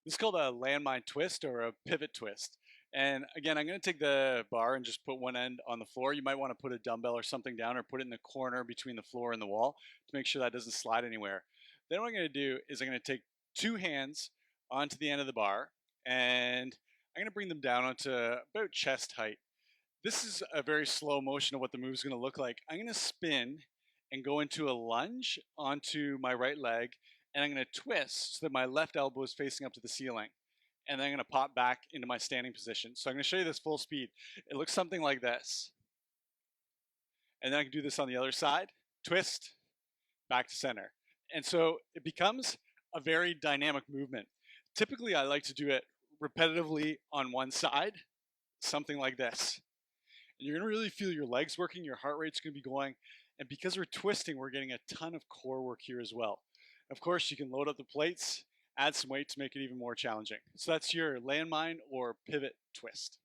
This is called a landmine twist or a pivot twist. And again, I'm going to take the bar and just put one end on the floor. You might want to put a dumbbell or something down or put it in the corner between the floor and the wall to make sure that doesn't slide anywhere. Then what I'm going to do is I'm going to take two hands onto the end of the bar and I'm going to bring them down onto about chest height. This is a very slow motion of what the move is going to look like. I'm going to spin and go into a lunge onto my right leg, and I'm going to twist so that my left elbow is facing up to the ceiling. And then I'm going to pop back into my standing position. So I'm going to show you this full speed. It looks something like this. And then I can do this on the other side. Twist, back to center. And so it becomes a very dynamic movement. Typically, I like to do it repetitively on one side, something like this. And you're going to really feel your legs working, your heart rate's going to be going. And because we're twisting, we're getting a ton of core work here as well. Of course, you can load up the plates, add some weight to make it even more challenging. So that's your landmine or pivot twist.